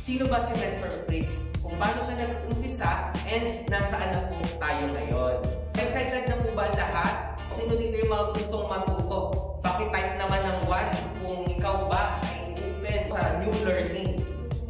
Sino ba si Mentor Fritz? Kung paano siya nag-umpisa and nasaan na po tayo ngayon. Excited na po ba lahat? Sino dito yung mga gustong matuto? Pakitype naman ng 1 kung ikaw ba ay open sa new learning.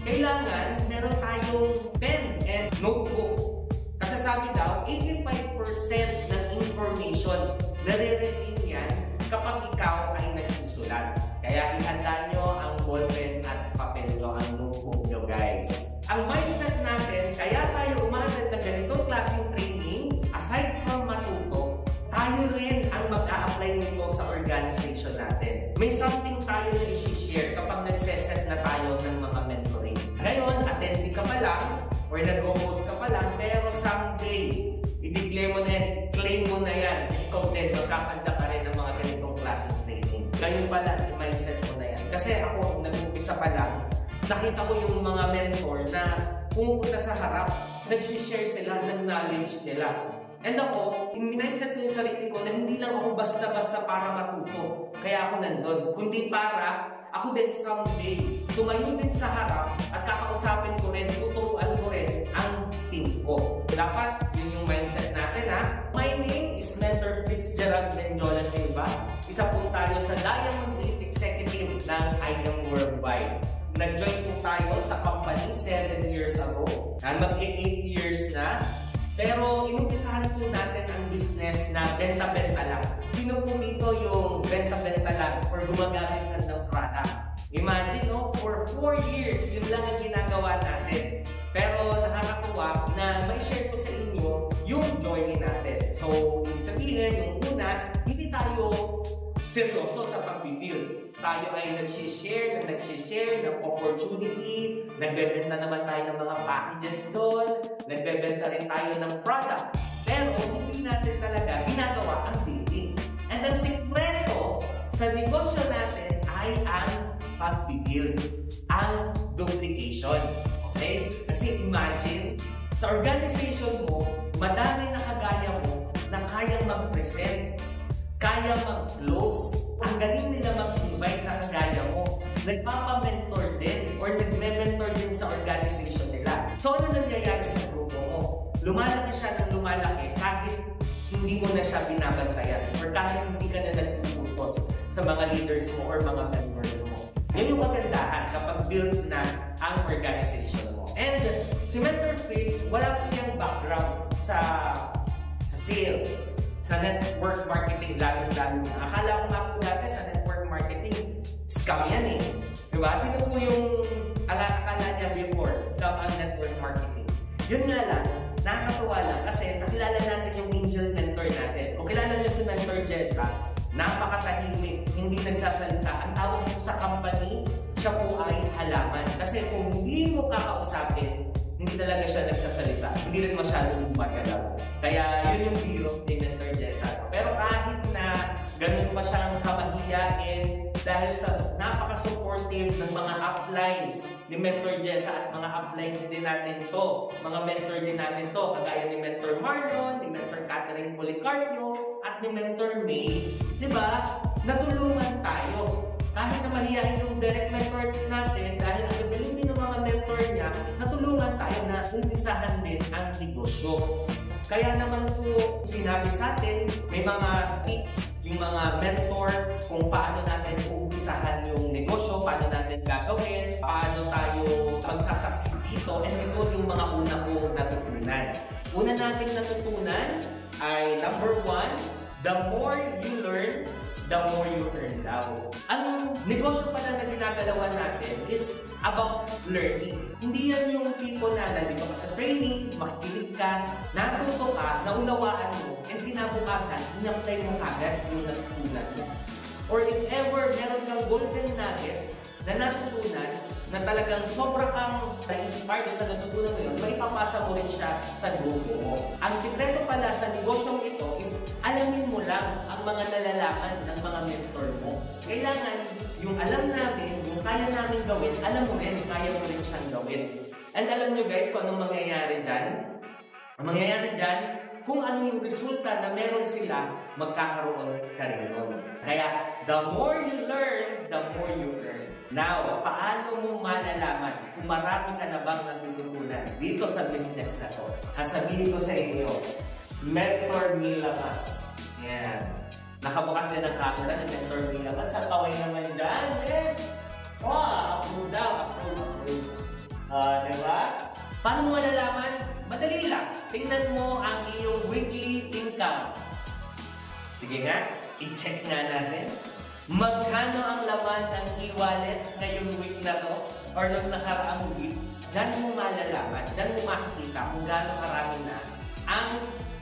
Kailangan meron tayong pen and notebook. Kasi sabi daw, 85% ng information nare-retain yan kapag ikaw ay nagsusulat. Kaya ihanda nyo ang ballpen at papel nyo, ang notebook nyo, guys. Ang mindset natin, kaya tayo umattend ng ganitong klaseng training, aside from matuto, tayo rin ang mag-a-apply nito sa organization natin. May something tayo na i-share kapag nagseset na tayo ng mga mentoring. Ngayon, attendee ka pa lang, or nag-host ka pa lang, pero someday, i-declare mo na yan, claim mo na yan, ikaw din, magkakanda ka rin ng mga ganitong klaseng training. Ngayon pala, i-mindset mo na yan. Kasi ako, nag-umpisa pa lang, nakita ko yung mga mentor na pumupunta sa harap, nag-share sila ng knowledge nila. And ako, in-mindset ko yung sarili ko na hindi lang ako basta-basta para matuto. Kaya ako nandun. Kundi para ako din someday tumayo din sa harap at kakausapin ko rin, tuturuan ko rin ang team ko. Dapat yun yung mindset natin, ha? My name is Mentor Fitzgerald Menjola Silva. Isa po tayo sa Diamond 8 Executive ng IAM Worldwide. Nag-join po tayo sa company 7 years ago. Mag-8 years na. Pero inumpisahan po natin ang business na benta-benta lang. Sino po dito yung benta-benta lang or gumagamit ng product? Imagine, no? For 4 years, yun lang ang ginagawa natin. Pero nakakatuwa na may share ko sa inyo yung journey natin. So, ibig sabihin, yung una, hindi tayo seryoso sa pag-build. Tayo ay nag-share ng opportunity, nagbebenta naman tayo ng mga packages doon, nagbebenta rin tayo ng product. Pero hindi natin talaga ginagawa ang building. And ang sikreto sa negosyo natin ay ang pag-build, ang duplication. Okay? Kasi imagine, sa organization mo, madami na kagaya mo na kayang mag-present, kaya mag-close. Ang galing nila mag-invite na kagaya mo. Nagpapa-mentor din or nagme-mentor din sa organization nila. So, ano nangyayari sa grupo mo? Lumalaki siya ng lumalaki kahit hindi mo na siya binabantayan or kahit hindi ka na nagpuputos sa mga leaders mo or mga mentors mo. Yun yung kagandahan kapag build na ang organization mo. And si Mentor Fritz, wala po yung background sa sales, sa network marketing, lalo-lalo na. Akala ko nga po dati sa network marketing, scam yan eh. Diba? Sino po yung akala niya before, scam ang network marketing? Yun nga lang, nakakatuwa lang kasi nakilala natin yung angel mentor natin. Kung kilala niyo si Mentor Jessa, napakatahimik, hindi nagsasalita. Ang tawag po sa company, siya po ay halaman. Kasi kung hindi mo kakausapin, hindi talaga siya nagsasalita. Hindi rin masyadong magalaw. Kaya yun yung biro ni Mentor Jessa. Pero kahit na ganun pa siyang kamahiyain dahil sa napaka-supportive ng mga uplines ni Mentor Jessa at mga uplines din natin to, mga mentor din natin to, kagaya ni Mentor Marlon, ni Mentor Catherine Policarpio, at ni Mentor May, di ba? Natulungan tayo. Kahit na mahihayin yung direct mentor natin, dahil ang galing din ng mga mentor niya, natulungan tayo na umpisahan din ang negosyo. Kaya naman po sinabi sa atin, may mga tips, yung mga mentor, kung paano natin umpisahan yung negosyo, paano natin gagawin, paano tayo magsasucceed dito, and ito yung mga una kong natutunan. Una nating natutunan ay number 1, the more you learn, the more you earn daw. Ang negosyo pala na ginagalawan natin is about learning. Hindi yan yung tipo na nandito ka sa training, makikinig ka, natuto ka, naunawaan mo, and kinabukasan, in-apply mo agad yung natutunan mo. Or if ever meron kang golden nugget na natutunan, na talagang sobra kang na-inspired sa natutunan mo yun, maipapasa mo rin siya sa grupo mo. Ang sikreto pala sa negosyong ito is alamin mo lang ang mga nalalaman ng mga mentor mo. Kailangan yung alam namin, yung kaya namin gawin, alam mo rin, kaya mo rin siyang gawin. And alam nyo guys kung anong mangyayari dyan? Ang mangyayari dyan, kung ano yung resulta na meron sila, magkakaroon ka rin nun. Kaya, the more you learn, the more you earn. Now, paano mo malalaman kung marami ka na bang natututunan dito sa business na to? Sasabihin ko sa inyo, Mentor Mila Max. Yan. Nakabukas din ang camera ng Mentor Mila Max. Ang kaway naman dyan, eh. Wow, approve daw, approve. Diba? Paano mo malalaman? Madali lang. Tingnan mo ang iyong weekly income. Sige nga, i-check nga natin. Magkano ang laman ng e-wallet ngayong week na to or nung nakaraang week? Diyan mo malalaman, diyan mo makikita kung gaano karami na ang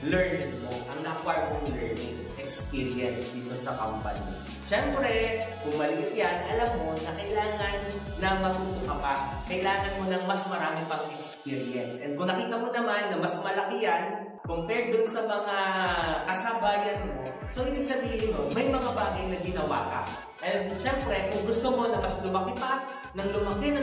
learning mo, ang na-acquire mong learning experience dito sa company. Siyempre, kung maliit yan, alam mo na kailangan na matuto ka pa. Kailangan mo ng mas marami pang experience. And kung nakita mo naman na mas malaki yan, compared dun sa mga kasabayan mo, so ibig sabihin mo, may mga bagay na ginawa ka. And syempre, kung gusto mo na mas lumaki pa, ng lumaki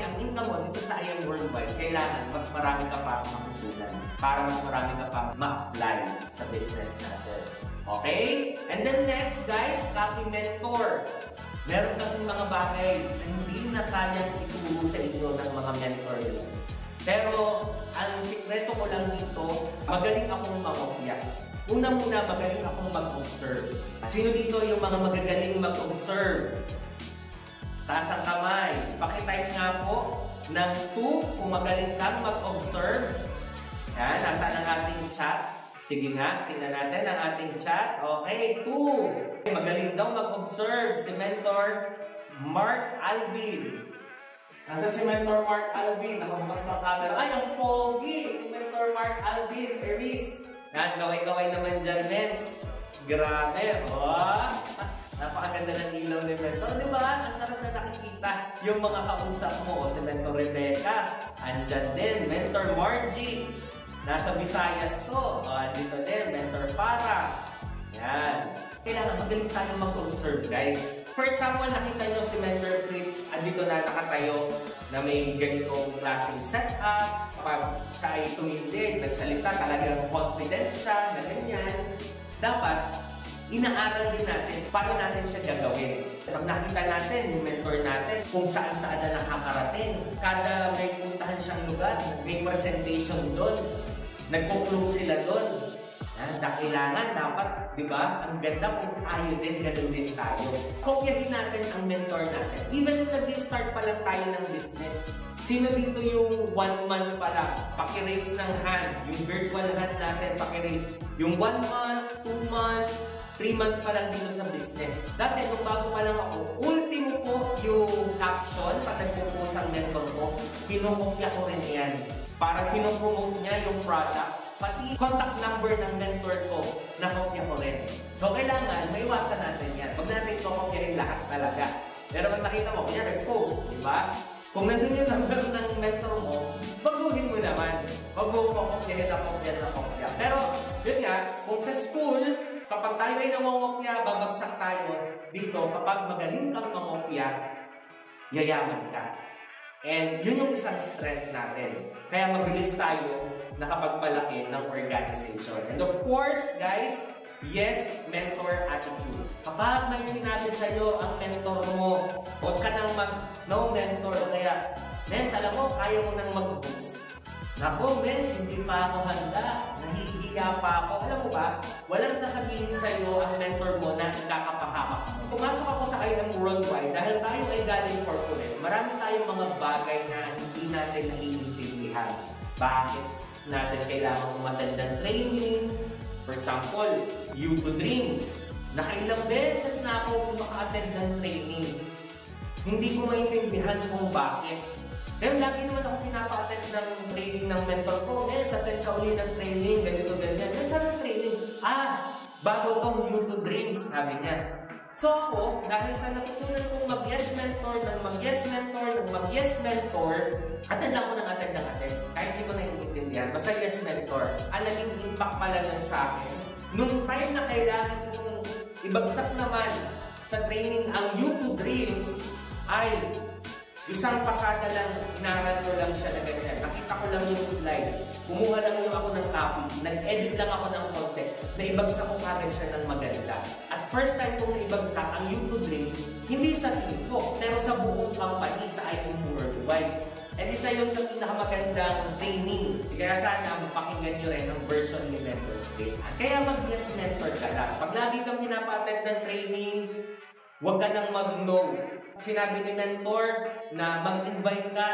ang income mo dito sa IM Worldwide, kailangan mas marami ka pa matutunan para mas marami ka pa ma-apply sa business natin. Okay? And then next, guys, copy mentor. Meron kasing mga bagay na hindi na kayang ituro sa inyo ng mga mentor yun. Pero, ang sikreto ko lang dito, magaling akong mamopya. Una-muna, magaling akong mag-observe. Sino dito yung mga magagaling mag-observe? Taas ang kamay. Pakitype nga po ng 2 kung magaling kang mag-observe. Yan, nasaan ang ating chat? Sige nga, tingnan natin ang ating chat. Okay, 2. Magaling daw mag-observe si Mentor Mark Alvin. Nasa si Mentor Mark Alvin, nakabukas ng camera. Ay, ang pogi! Si Mentor Mark Alvin, Eris. Yan, gaway-gaway naman dyan, Mens. Grabe, oh! Napakaganda ng ilaw ni Mentor. Di ba? Ang sarap na nakikita yung mga kausap mo. O si Mentor Rebecca, andyan din. Mentor Margie, nasa Visayas to. O, andito din, Mentor Para. Yan. Kailangan magaling tayo mag-observe, guys. For example, nakita nyo si Mentor Fritz, andito na nakatayo na may ganitong klaseng setup. Kapag siya ay tumindig, nagsalita, talagang confident siya na ganyan. Dapat, inaaral din natin paano natin siya gagawin. Pag nakita natin yung mentor natin, kung saan-saan na nakakarating. Kada may puntahan siyang lugar, may presentation doon, nagpo-close sila doon. Kailangan dapat, di ba, ang ganda kung tayo din, ganun din tayo. Kopyahin natin ang mentor natin. Even kung nag-start pa lang tayo ng business, sino dito yung 1 month pa lang? Paki-raise ng hand. Yung virtual hand natin, paki-raise. Yung 1 month, 2 months, 3 months pa lang dito sa business. Dati, nung bago pa lang ako, ultimo po yung caption, pag nagpo-post ang mentor ko, pinumukya ko rin yan. Para pinupromote niya yung product, pati contact number ng mentor ko, nakopya ko rin. So, kailangan, may iwasan natin yan. Huwag natin kopyahin lahat talaga. Pero pag nakita mo, kanya nag-post, di ba? Kung nandun yung number ng mentor mo, baguhin mo naman. Huwag mo kopyahin na kopya. Pero, yun nga, kung sa school, kapag tayo ay nangongopya, babagsak tayo dito. Kapag magaling kang mangopya, yayaman ka. And yun yung isang strength natin. Kaya mabilis tayo nakapagpalaki ng organization. And of course, guys, yes, mentor attitude. Kapag may sinabi sa'yo ang mentor mo, huwag ka nang no mentor. Kaya, Mens, alam mo, kaya mo nang mag-boost. Naku, Mens, hindi pa ako handa. Nahihiya pa ako. Alam mo ba, walang sasabihin sa'yo ang mentor mo na ikakapahamak mo. Pumasok ako sa IM Worldwide dahil tayo ay galing corporate. Marami tayong mga bagay na hindi natin naiintindihan. Bakit natin kailangan umattend ng training? For example, YouTube Dreams. Nakailang beses na ako maka-attend ng training. Hindi ko maintindihan kung bakit. Pero lagi naman ako pinapa-attend ng training ng mentor ko. Attend ka ulit ng training, ganito, ganyan. Saan ang training? Bago tong YouTube Dreams, sabi niya. So ako, dahil sa natutunan kong mag-yes mentor, mag-yes mentor, attend ako ng attend. Kahit hindi ko naiintindihan, basta yes mentor. Ang naging impact pala nun sa akin. Nung time na kailangan kong ibagsak naman sa training ang YouTube Dreams, ay isang pasada lang, inaral ko lang siya na ganyan. Nakita ko lang yung slides. kumuha lang yung ako ng copy, nag-edit lang ako ng content, naibagsak ko kagad siya ng maganda. At first time kong naibagsak ang YouTube Drinks, hindi sa team ko, pero sa buong company, sa IM Worldwide. And isa yun sa pinakamagandang training. Kaya sana mapakinggan nyo rin ang version ni Mentor Drinks. Kaya mag-yes mentor ka lang. Pag lagi kang pinapa-attend ng training, huwag ka nang mag-no. Sinabi ni Mentor na mag-invite ka,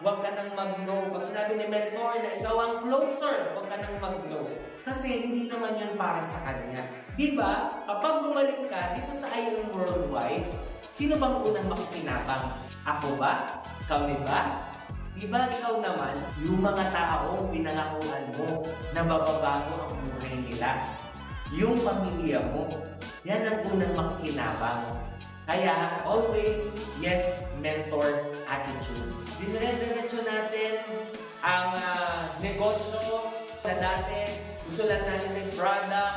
huwag ka nang mag-no. Pag sinabi ni Mentor na ikaw ang closer, huwag ka nang mag-no. Kasi hindi naman yun para sa kanya. Diba? Kapag bumalik ka dito sa IM Worldwide, sino bang unang makikinabang? Ako ba? Ikaw ba? Diba ikaw naman, yung mga taong pinangakuan mo na mababago ang buhay nila. Yung pamilya mo, yan ang unang makikinabang. Kaya, always, yes, mentor attitude. Dinire-diretso natin ang negosyo na dati. Gusto lang natin ng product,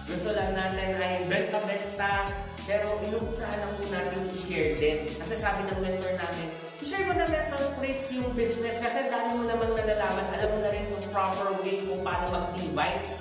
gusto lang natin ay benta-benta, pero inuusahan lang po natin i-share din. Kasi sabi ng mentor namin, i-share mo na mentor rates yung business kasi dahil mo naman nalalaman, alam mo na rin yung proper way kung paano mag-invite.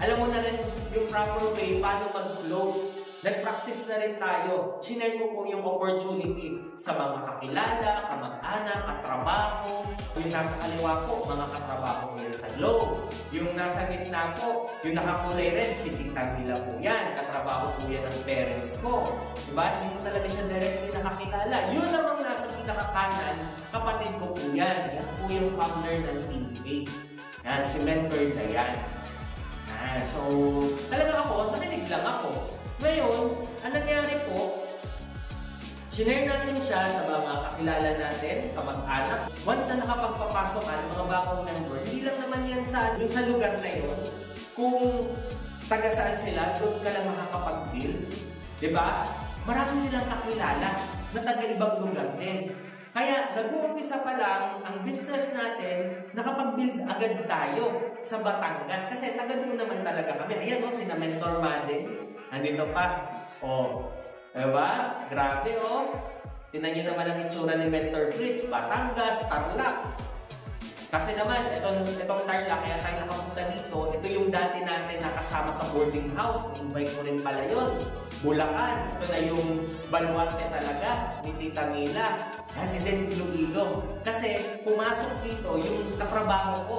Alam mo na rin yung proper way paano mag-close. Nag-practice na rin tayo. Sinare ko po yung opportunity sa mga kakilala, kamag-anak, katrabaho. Yung nasa kaliwa po, mga katrabaho ko yan sa loob. Yung nasa gitna po, yung nakakulay rin, si Tita Mila po yan. Katrabaho po yan ng parents ko. Diba? Hindi ko talaga siya directly nakakilala. Yun namang nasa pinakakanan, kapatid ko po yan. Yan po yung founder ng TBA. Yan, si Mentor Dayan. So, talaga ako, nakinig lang ako. Ngayon, ang nangyari po, sinare natin siya sa mga kakilala natin, kamag-anak. Once na nakapagpapasok ka ng mga bagong member, hindi lang naman yan sa lugar na yun. Kung taga saan sila, doon ka lang makakapag-build. Diba? Marami silang kakilala na taga-ibang lugar din. Kaya, nag-uumpisa pa lang ang business natin, nakapag-build agad tayo sa Batangas. Kasi taga doon naman talaga kami. Ayan o, sina Mentor Madden. Nandito pa. O, diba? Grabe o. Tingnan nyo naman ang itsura ni Mentor Fritz. Batangas, Tarlac. Kasi naman, itong Tarlac, kaya tayo nakapunta dito, ito yung dati natin nakasama sa boarding house. Invite ko rin pala yun. Bulacan. Ito na yung baluarte talaga ni Tita Mila. And then Iloilo. Kasi pumasok dito yung katrabaho ko,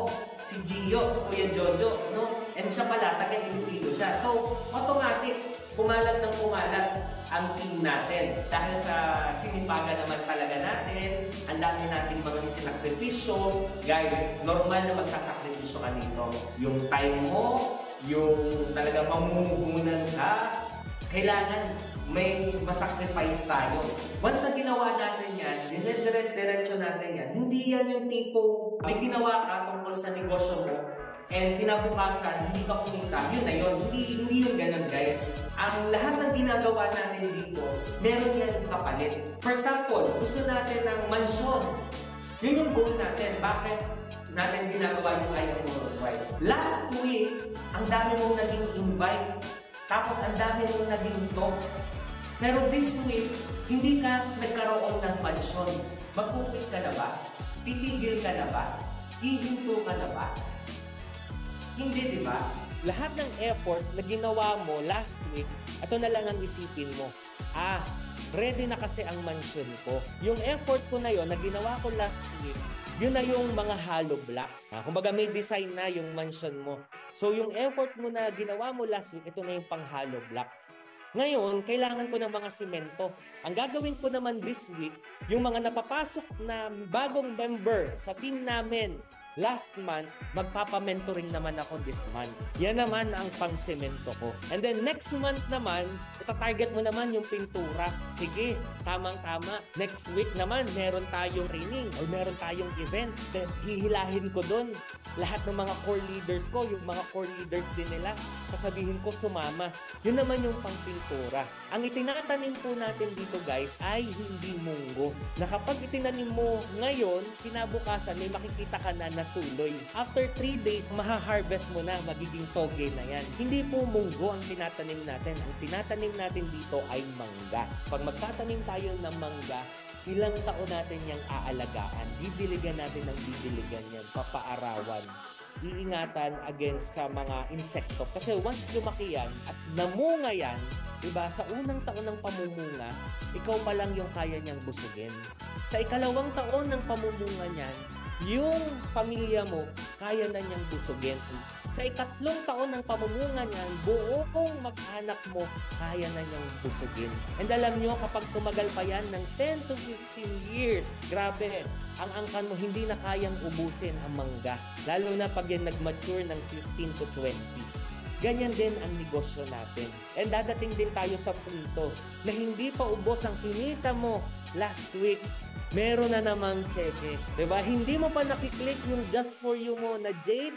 si Gio, si Kuya Jojo, no? And siya pala, taga-Iloilo siya. So, automatic, kumalat ng kumalat ang team natin. Dahil sa sinipagan naman talaga natin, ang dami natin mga isinakripisyo. Guys, normal na magsasakripisyo ka dito. Yung time mo, yung talaga mamumuhunan ka, kailangan may masacrifice tayo. Once na ginawa natin yan, dinediretso natin yan, hindi yan yung tipo, may ginawa ka tungkol sa negosyo mo, and kinabukasan, hindi ka kumita, yun na yun. Hindi yun ganun, guys. Ang lahat ng ginagawa natin dito, meron yan kapalit. For example, gusto natin ng mansyon. Yun yung goal natin. Bakit natin ginagawa yung IM Worldwide? Last week, ang dami mong naging invite. Tapos ang dami mong naging talk. Pero this week, hindi ka nagkaroon ng mansyon. Magpupit ka na ba? Titigil ka na ba? Ihinto ka na ba? Hindi, di ba? Lahat ng effort na ginawa mo last week, ito na lang ang isipin mo. Ready na kasi ang mansion ko. Yung effort ko na yon na ginawa ko last week, yun na yung mga hollow block. Kumbaga may design na yung mansion mo. So yung effort mo na ginawa mo last week, ito na yung pang hollow block. Ngayon, kailangan ko ng mga simento. Ang gagawin ko naman this week, yung mga napapasok na bagong member sa team namin, last month, magpapamentoring naman ako this month. Yan naman ang pang-semento ko. And then next month naman, ita-target mo naman yung pintura. Sige, tamang-tama. Next week naman, meron tayong training or meron tayong event. Then hihilahin ko doon lahat ng mga core leaders ko, yung mga core leaders din nila. Sasabihin ko sumama. Yun naman yung pang-pintura. Ang itinatanim po natin dito guys ay hindi munggo. Na kapag itinanim mo ngayon, kinabukasan may makikita ka na suloy. After 3 days, maha-harvest mo na, magiging toge na yan. Hindi po munggo ang tinatanim natin. Ang tinatanim natin dito ay mangga. Pag magtatanim tayo ng mangga, ilang taon natin yung aalagaan. Didiligan natin ng didiligan yan. Papaarawan. iingatan against sa mga insekto. Kasi once lumaki yan at namunga yan, diba, sa unang taon ng pamumunga, ikaw pa lang yung kaya niyang busugin. Sa ikalawang taon ng pamumunga niyan, yung pamilya mo, kaya na niyang busugin. Sa ikatlong taon ng pamumunga niyan, buong mag-anak mo, kaya na niyang busugin. And alam nyo, kapag tumagal pa yan ng 10 to 15 years, grabe, ang angkan mo hindi na kayang ubusin ang mangga. Lalo na pag yan nag-mature ng 15 to 20. Ganyan din ang negosyo natin. And dadating din tayo sa punto na hindi pa ubos ang kinita mo last week. Meron na namang cheque. Diba? Hindi mo pa nakiklik yung just for you mo na Jade.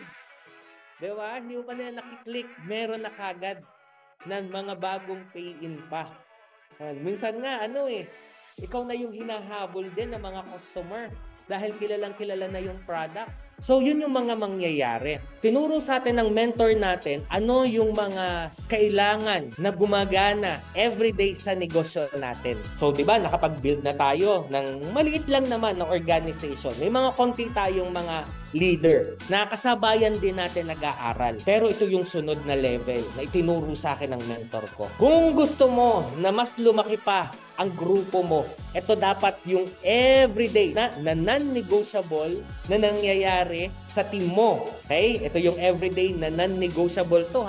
Diba? Hindi mo pa na nakiklik. Meron na kagad ng mga bagong pay-in pa. Minsan nga, ikaw na yung hinahabol din ng mga customer dahil kilalang kilala na yung product. So, yun yung mga mangyayari. Tinuro sa atin ng mentor natin ano yung mga kailangan na gumagana everyday sa negosyo natin. So, di ba, nakapag-build na tayo ng maliit lang naman na organization. May mga konti tayong mga leader na kasabayan din natin nag-aaral. Pero ito yung sunod na level na itinuro sa akin ng mentor ko. Kung gusto mo na mas lumaki pa ang grupo mo, ito dapat yung everyday na non-negotiable na nangyayari sa team mo. Okay? Ito yung everyday na non-negotiable to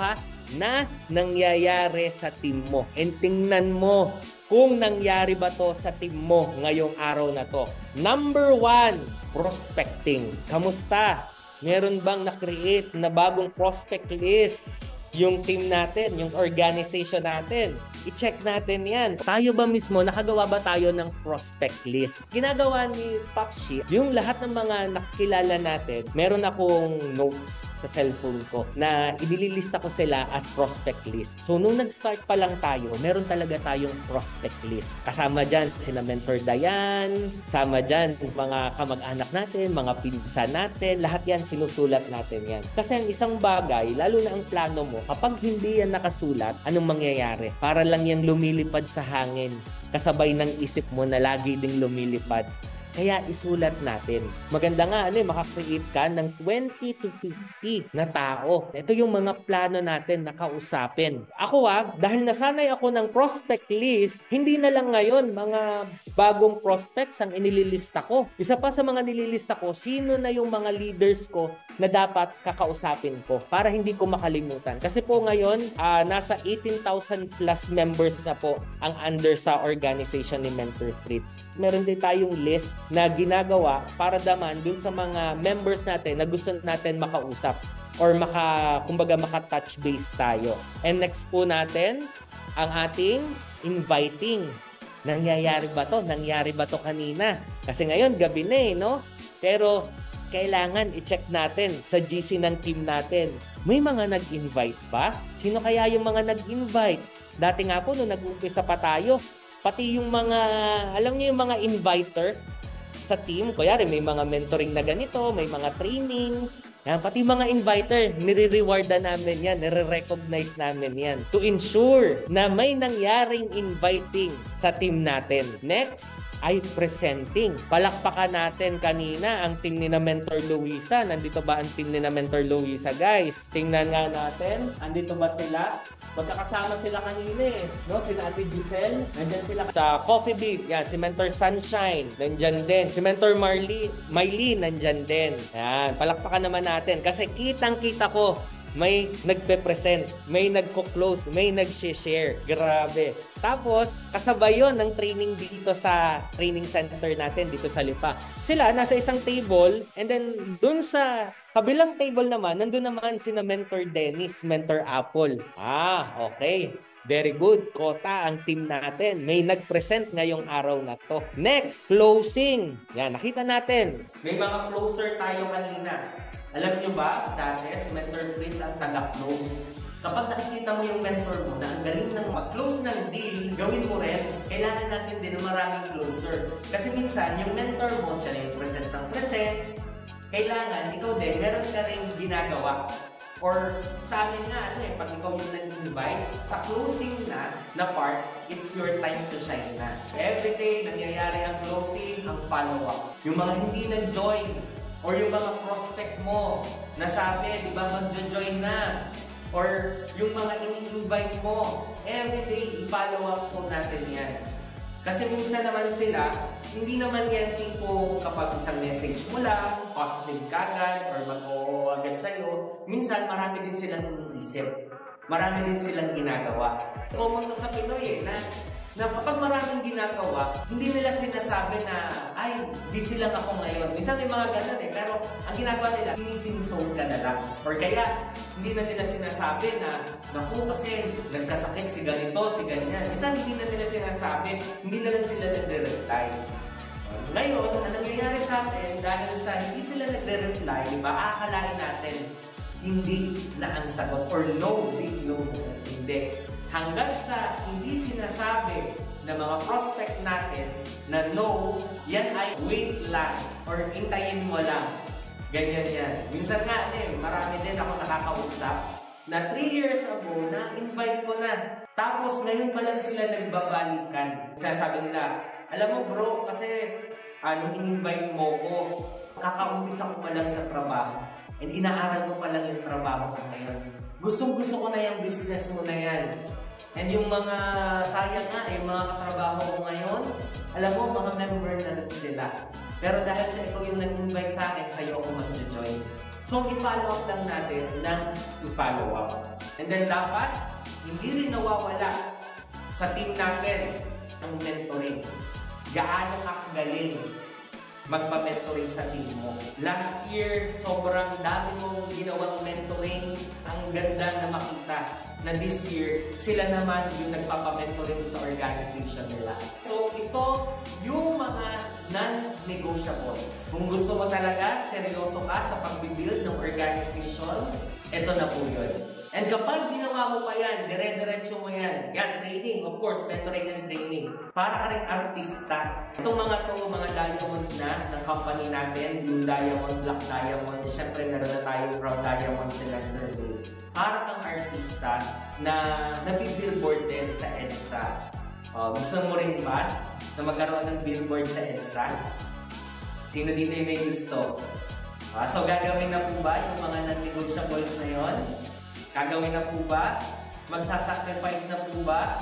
na nangyayari sa team mo. And tingnan mo kung nangyari ba to sa team mo ngayong araw na to. Number 1, prospecting. Kamusta? Meron bang na-create na bagong prospect list yung team natin, yung organization natin? I-check natin yan. Tayo ba mismo, nakagawa ba tayo ng prospect list? Ginagawa ni Popshi, yung lahat ng mga nakilala natin, meron akong notes sa cellphone ko na inililista ko sila as prospect list. So, nung nag-start pa lang tayo, meron talaga tayong prospect list. Kasama dyan, sina Mentor Dayan, kasama dyan, mga kamag-anak natin, mga pinsan natin, lahat yan, sinusulat natin yan. Kasi ang isang bagay, lalo na ang plano mo, kapag hindi yan nakasulat, anong mangyayari? Para lang yan lumilipad sa hangin, kasabay ng isip mo na lagi ding lumilipad. Kaya isulat natin. Maganda nga, makakreate ka ng 20 to 50 na tao. Ito yung mga plano natin na kausapin. Ako dahil nasanay ako ng prospect list, hindi na lang ngayon mga bagong prospects ang inililista ko. Isa pa sa mga nililista ko, sino na yung mga leaders ko na dapat kakausapin ko para hindi ko makalimutan. Kasi po ngayon, nasa 18,000 plus members na po ang under sa organization ni Mentor Fritz. Meron din tayong list na ginagawa para daman dun sa mga members natin na gusto natin makausap or maka-touch base tayo. And next po natin, ang ating inviting. Nangyayari ba to? Nangyari ba to kanina? Kasi ngayon, gabi na no? Pero kailangan i-check natin sa GC ng team natin. May mga nag-invite ba? Sino kaya yung mga nag-invite? Dati nga po, nung nag-umpisa pa tayo, pati yung mga, alam niyo yung mga inviter sa team, kuyari may mga mentoring na ganito, may mga training, yan, pati mga inviter, nire-rewardan namin yan, nire-recognize namin yan to ensure na may nangyaring inviting sa team natin. Next ay presenting. Palakpakan natin kanina ang team ni na Mentor Luisa. Nandito ba ang team ni na Mentor Luisa, guys? Tingnan nga natin. Andito ba sila? Magkakasama sila kanina no? Sila Ate Giselle, nandyan sila sa Coffee Beat. Yan, si Mentor Sunshine, nandyan din. Si Mentor Miley, nandyan din. Yan, palakpakan naman natin. Kasi kitang-kita ko, may nagpe-present, may nagko-close, may nag-share. Grabe. Tapos, kasabay yun ng training dito sa training center natin, dito sa Lipa. Sila, nasa isang table, and then dun sa kabilang table naman, nandun naman sina Mentor Dennis, Mentor Apple. Okay. Very good. Kota ang team natin. May nag-present ngayong araw na to. Next, closing. Yan, nakita natin. May mga closer tayo kanina. Alam nyo ba, dati si Mentor Fritz ang taga-close. Kapag nakikita mo yung mentor mo na ang galing ng mag-close ng deal, gawin mo rin, kailangan natin din ng maraming closer. Kasi minsan, yung mentor mo, siya na yung present ng present, kailangan, ikaw din, meron ka rin ginagawa. Or sa amin nga, pag ikaw yung nag-invite, sa closing na part, it's your time to shine na. Every day, nangyayari ang closing, ang follow-up. Yung mga hindi nag-join Or yung mga prospect mo, nasabi, di ba, mag-join na. Or yung mga ini-invite mo, everyday, i-follow up po natin yan. Kasi minsan naman sila, hindi naman yan tipo kapag isang message mo lang, positive kagad, or mag-oo agad sa'yo. Minsan, marami din silang inisip. Marami din silang ginagawa. Pumunta sa Pinoy na kapag maraming ginagawa, hindi nila sinasabi na, ay, busy lang ako ngayon. Minsan may mga ganun pero ang ginagawa nila, sinisinsong ka na lang. Or kaya, hindi na nila sinasabi na, naku, kasi nagkasakit si ganito, si ganyan. Minsan hindi na nila sinasabi, hindi na lang sila nagre-reply. Ngayon, ang nangyayari sa atin, dahil sa hindi sila nagre-reply, maakalain natin, hindi na ang sagot, or no, big no, hindi. Hanggang sa hindi sinasabi ng mga prospect natin na no, yan ay wait lang or hintayin mo lang. Ganyan yan. Minsan nga marami din ako nakakausap na 3 years ago na-invite ko na. Tapos ngayon pa lang sila nagbabalikan. Sasabi nila, alam mo bro, kasi in-invite mo ko, kakaumpisa ko pa lang sa trabaho. And inaaral ko pa lang yung trabaho ko ngayon. Gustong-gusto ko na yung business mo na yan. And yung mga sayang nga, yung mga katrabaho ko ngayon, alam mo, mga member na rin sila. Pero dahil sa ikaw yung nag-invite sa akin, sa'yo ako mag-join. So, i-follow up lang natin ng i-follow up. And then dapat, hindi rin nawawala sa team natin ang mentoring. Gaano ka kagaling magpa-mentoring sa team mo. Last year, sobrang dami mong ginawang mentoring. Ang ganda na makita na this year, sila naman yung nagpapa-mentoring sa organization nila. So, ito yung mga non-negotiables. Kung gusto mo talaga, seryoso ka sa pag-build ng organization, ito na po yun. And kapag ginawa mo pa yan, dire-diretso mo yan, training, of course, mentoring and training. Para ka rin artista. Itong mga diamond na ng company natin, yung diamond, black diamond, syempre meron na tayong brown diamond selector doon. Para kang artista na nabibillboard din sa EDSA. Gusto mo rin ba na magkaroon ng billboard sa EDSA? Sino dito yung may gusto? So gagawin na po ba yung mga non-negotiables na yon? Gagawin na po ba? Magsasacrifice na po ba?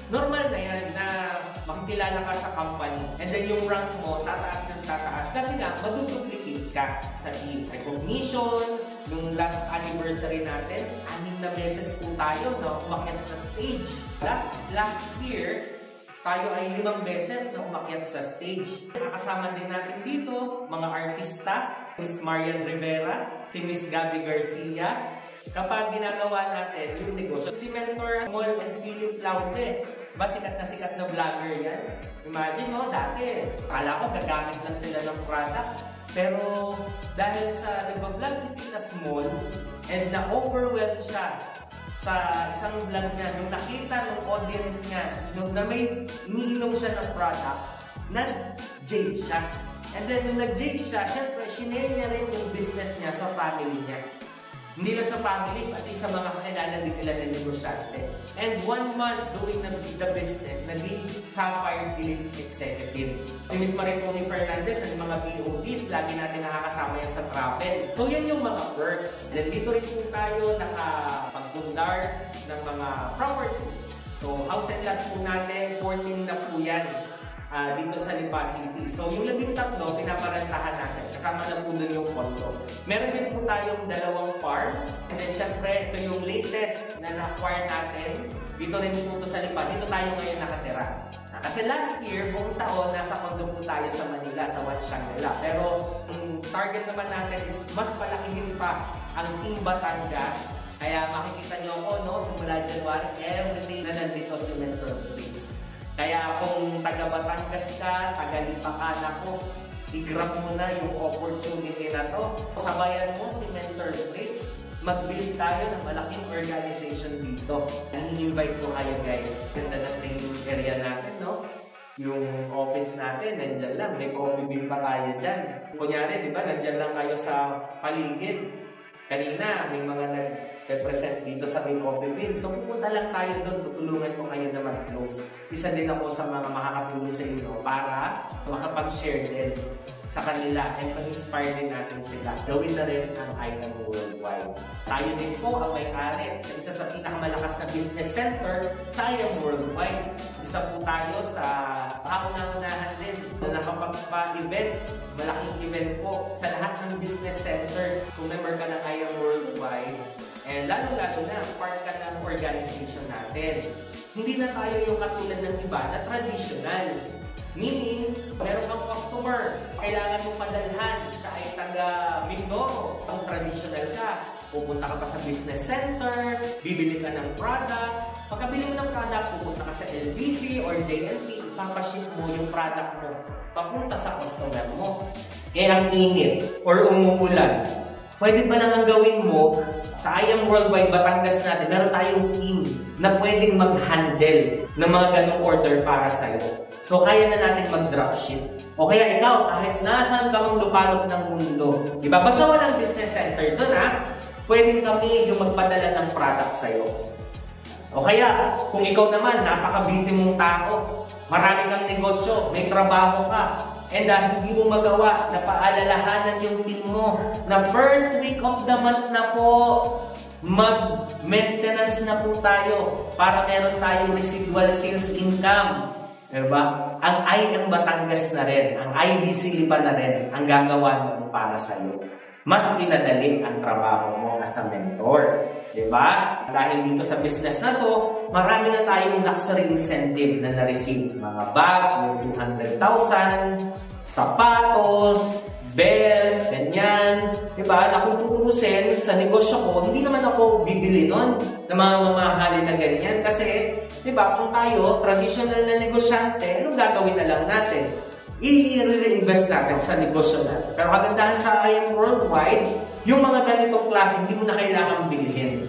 Normal na yan na makikilala ka sa company. And then yung rank mo, tataas ng tataas. Kasi nga, maduduplicate ka sa team. Recognition, yung last anniversary natin, 6 na beses po tayo na umakyat sa stage. Last year, tayo ay 5 beses na umakyat sa stage. Nakasama din natin dito, mga artista, Miss Marian Rivera, si Miss Gabby Garcia. Kapag ginagawa natin yung negosyo, si Mentor Mol and Philip Laude, sikat na vlogger yan. Imagine, dati, akala ko gagamit lang sila ng product. Pero dahil sa nag-vlog si Tita Small and na-overwhelmed siya sa isang vlog niya, nung nakita ng audience niya, nung na may iniinom siya ng product, nag-jade siya. And then nung nag-jade siya, syempre, shinare niya rin yung business niya sa family niya. Hindi lang sa family, pati sa mga kakilala din nila na negosyante. And 1 month doing the business, naging Sapphire Elite Executive. Si Ms. Maritoni Fernandez at mga POVs, lagi natin nakakasama yan sa travel. So yan yung mga perks. And dito rin po tayo nakapagpundar ng mga properties. So house and lot po natin, 14 na po yan dito sa Lipa City. So yung 13, pinaparantahan natin. Kasama na po dun yung condo. Meron din po tayong 2 farm. And then syempre, ito yung latest na na-acquire natin. Dito rin po ito sa Lipa. Dito tayo ngayon nakatira. Kasi last year, buong taon, nasa condo po tayo sa Manila, sa One Shangri-La. Pero ang target naman natin is mas palakihin pa ang Team Batangas. Kaya makikita nyo ako, simula January, everyday na nandito si Mentor Fritz. Kaya kung taga Batangas ka, taga Lipa ka na ko, i-grab mo na yung opportunity na to. Sabayan mo si Mentor Fritz, mag-build tayo ng malaking organization dito. I-invite ko kayo guys. Ganda na training area natin, no? Yung office natin, nandyan lang. May coffee bean pa tayo dyan. Kunyari, di ba, nandyan lang kayo sa paligid. Kanina, may mga nag-represent dito sa may coffee bean. So, pupunta lang tayo doon. Tutulungan ko kayo na mag-close. Isa din ako sa mga makakatulong sa inyo para makapag-share din sa kanila and pag-inspire din natin sila. Gawin na rin ang I Am Worldwide. Tayo din po ang may-ari sa isa sa pinakamalakas na business center sa I Am Worldwide. Isa po tayo sa kauna-unahan din na nakapagpa-event, malaking event po sa lahat ng business center. Kung member ka ng I Am Worldwide, and lalo-lalo na, part ka ng organization natin. Hindi na tayo yung katulad ng iba na traditional. Meaning, meron kang customer, kailangan mo padalhan, siya ay taga Mindoro. Kung traditional ka, pupunta ka pa sa business center, bibili ka ng product. Pagkabili mo ng product, pupunta ka sa LBC or JLP, ipapaship mo yung product mo papunta sa customer mo. Eh, ang init or umuulan, pwede pa naman gawin mo sa I Am Worldwide Batangas natin, meron tayong team na pwedeng mag-handle ng mga ganong order para sa'yo. So, kaya na natin mag-dropship. O kaya ikaw, kahit nasaan ka mang lupalop ng mundo, diba? Basta walang business center doon, ha? Pwedeng kami yung magpadala ng product sa'yo. O kaya, kung ikaw naman, napaka-busy mong tao, marami kang negosyo, may trabaho ka, and hindi mo magawa na paalalahanan yung team mo na first week of the month na po, mag-maintenance na po tayo para meron tayong residual sales income. Diba? Ang I Am Batangas na rin, ang IBC Lipa na rin, ang gagawa mo para sa'yo. Mas pinadali ang trabaho mo as a mentor. Diba? Dahil dito sa business na to, marami na tayong luxury incentive na na-receive. Mga bags, may 200,000, sapatos, belt, ganyan. Diba? Na kung tutusin sa negosyo ko, hindi naman ako bibili nun ng mga mamahalin na ganyan. Kasi, diba, kung tayo, traditional na negosyante, anong gagawin na lang natin? I-reinvest natin sa negosyo natin. Pero kagandahan sa I Am Worldwide, yung mga ganitong klase, hindi mo na kailangan bilhin.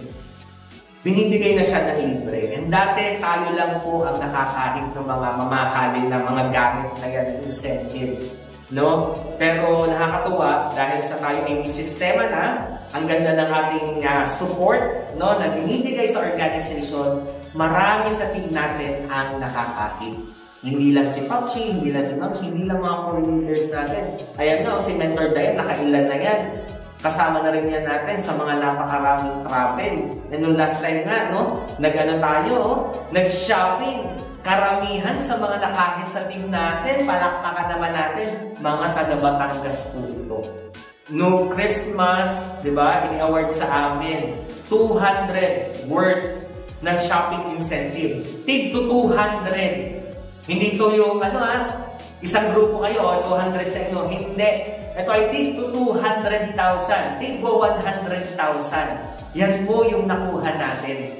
Binibigay na siya ng libre. And dati, tayo lang po ang nakakahit ng mga mamahalin na mga gamit na yan, incentive. No? Pero nakakatuwa dahil sa tayo ay may sistema na, ang ganda ng ating support, no, na binibigay sa organization, marami sa team natin ang nakakahit. Hindi lang si Papsi, hindi lang si Mamsi, hindi lang mga core leaders natin. Ayan na, si Mentor Dayan, nakailan na yan. Kasama na rin yan natin sa mga napakaraming travel. And yung last time nga, no, nag-ano tayo, nag-shopping. Karamihan sa mga nakahit sa team natin, palakpakan naman natin, mga taga-Batangas po ito. No Christmas, di ba, ini-award sa amin, 200 worth ng shopping incentive. Tig to 200. Hindi to yung, isang grupo kayo, 200 sa inyo. Hindi. Ito ay tig to 200,000. Tig po 100,000. Yan po yung nakuha natin.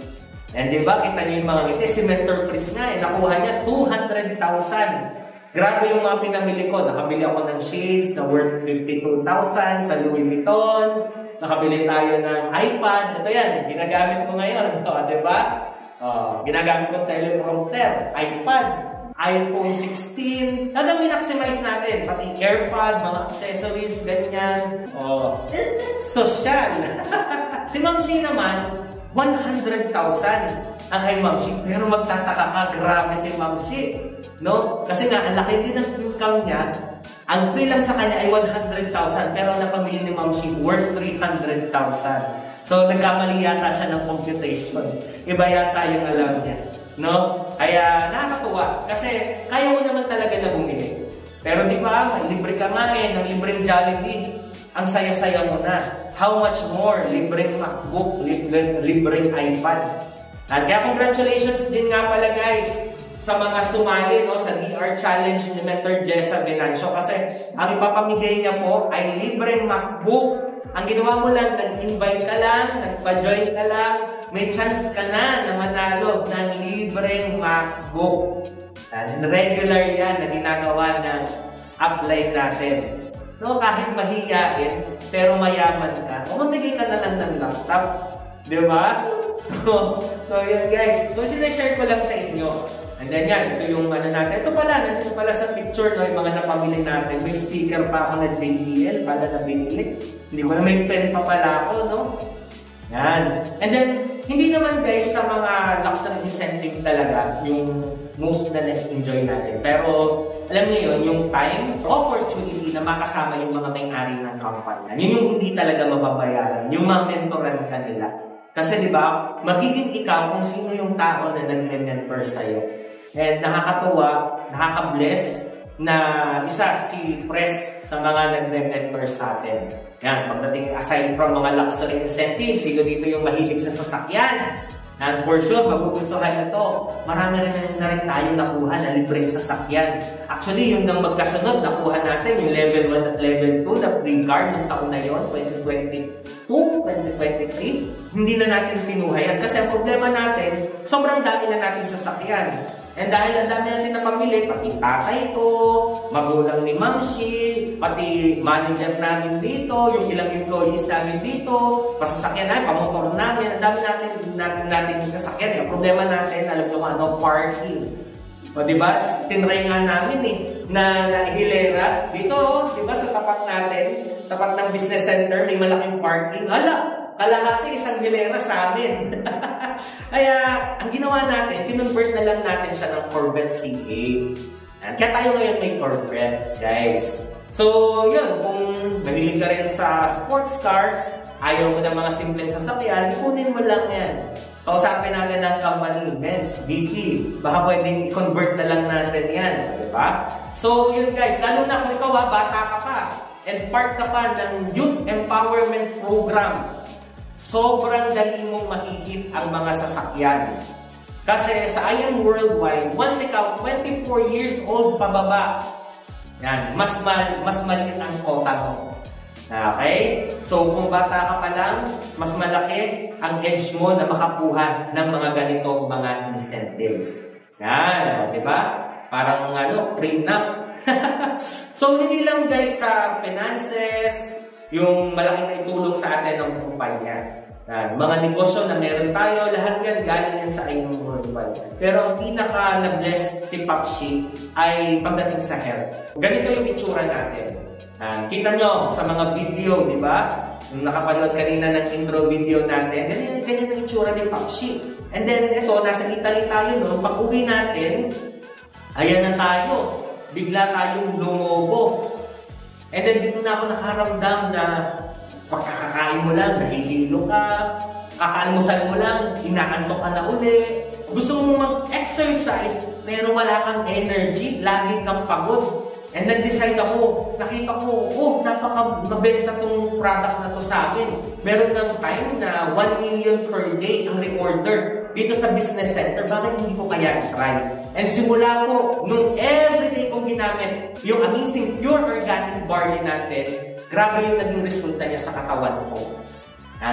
And diba, kita niyo yung mga ngiti, si Mentor Prince nga, nakuha niya 200,000. Grabe yung mga pinamili ko. Nakabili ako ng shades na worth 52,000 sa Louis Vuitton. Nakabili tayo ng iPad. Ito yan, ginagamit ko ngayon. Diba? Ginagamit ko teleprompter, iPad, iPhone 16. Talagang minaximize natin. Pati AirPod, mga accessories, ganyan. Social. Si Ma'am G naman, 100,000 ang kay Ma'am G. Pero magtataka ka, grabe si Ma'am G. No? Kasi nga, ang laki din ng income niya. Ang free lang sa kanya ay 100,000. Pero ang napamili ni Ma'am G, worth 300,000. So, nagkamali yata siya ng computation. Iba yata yung alam niya. No? Kaya, nakakatuwa. Kasi, kaya mo naman talaga na bumili. Pero di ba, libre ka nga ng libreng Jollibee. Ang saya-saya mo na. How much more? Libreng MacBook, libreng iPad. At kaya congratulations din nga pala guys sa mga sumali no, sa DR Challenge ni Mentor Jessa Venancio. Kasi ang ipapamigay niya po ay libreng MacBook. Ang ginawa mo lang, nag-invite ka lang, nagpa-join ka lang, may chance ka na manalo ng libreng MacBook. And regular yan na ginagawa ng upline natin. No, kahit mahiyain, pero mayaman ka, umabigay ka na lang ng laptop. Di ba? So yan guys. So, sinashare ko lang sa inyo. And then yan, ito yung natin. Ito pala sa picture, no, yung mga napamili natin. May speaker pa ako na JBL, pala na binili. Hindi ko na may pen pa pala ako, no? Yan. And then, hindi naman guys sa mga luxury incentive talaga yung most na na-enjoy natin. Pero alam niyo yun, yung time, opportunity na makasama yung mga may-ari ng company. Yun yung hindi talaga mababayaran. Yung mga mentoran ka nila. Kasi di ba, magiging ikaw kung sino yung tao na nag-mentor sa'yo. And nakakatuwa, nakaka-bless na isa si Pres sa mga nag-mentor sa atin. Yan, pagdating aside from mga luxury incentives, sino dito yung mahilig sa sasakyan? And for sure, magugustuhan na to. Marami na rin tayong nakuha na libreng sasakyan. Actually, yung nang magkasunod, nakuha natin yung level 1 at level 2 na free car ng taon na yun, 2022, 2023. Hindi na natin pinuha yan. Kasi ang problema natin, sobrang dami na natin sasakyan. And dahil ang dami natin na pamili, pati tatay ko, magulang ni Ma'am Shi, pati manager namin dito, yung ilang employees namin dito, pasasakyan namin, pamotor namin, ang dami natin yung sasakyan. Ang problema natin, alam nyo ano, parking. O diba, tinry nga namin na hilera. Dito, diba sa tapat natin, tapat ng business center, may malaking parking. Hala! Kalahati isang hilera sa amin. Kaya, ang ginawa natin, kinonvert na lang natin siya ng Corvette CA. Kaya tayo ngayon may Corvette, guys. So, yun, kung mahilig ka rin sa sports car, ayaw mo ng mga simpleng sasakyan, kunin mo lang yan. Kausapin natin ng company, Benz, BP, baka pwedeng i-convert na lang natin yan. Diba? So, yun guys, lalo na kung ikaw bata ka pa, and part ka pa ng Youth Empowerment Program, sobrang dali mong mahihit ang mga sasakyan. Kasi sa IM Worldwide, once ikaw 24 years old pababa, yan, mas maliit ang quota mo. Okay? So kung bata ka pa lang, mas malaki ang edge mo na makakuha ng mga ganitong mga incentives. Yan, di ba? Parang prenup. So hindi lang guys sa finances, yung malaking naitulong sa atin ng kumpanya. Mga negosyo na meron tayo, lahat yan galing yan sa IM Worldwide. Pero ang pinaka na-bless si Papshi ay pagdating sa health. Ganito yung itsura natin. Kita nyo sa mga video, di ba? Yung nakapanood kanina ng intro video natin, ganyan ang itsura ni Papshi. And then ito, nasa Italy tayo, no? Pag uwi natin, ayan na tayo. Bigla tayong lumobo. And then dito na ako nakaramdam na pagkakakain mo lang, nahihilo ka, kakaalmusal mo lang, inaantok ka na uli. Gusto mong mag-exercise, pero wala kang energy, lagi kang pagod. And nag-decide ako, nakita ko, napaka-mabenta tong product na to sa amin. Meron ng time na 1 million per day ang reorder dito sa business center. Bakit hindi ko kaya try? And simula ko, nung everyday kong ginamit, yung amazing pure organic barley natin, grabe yung naging resulta niya sa katawan ko.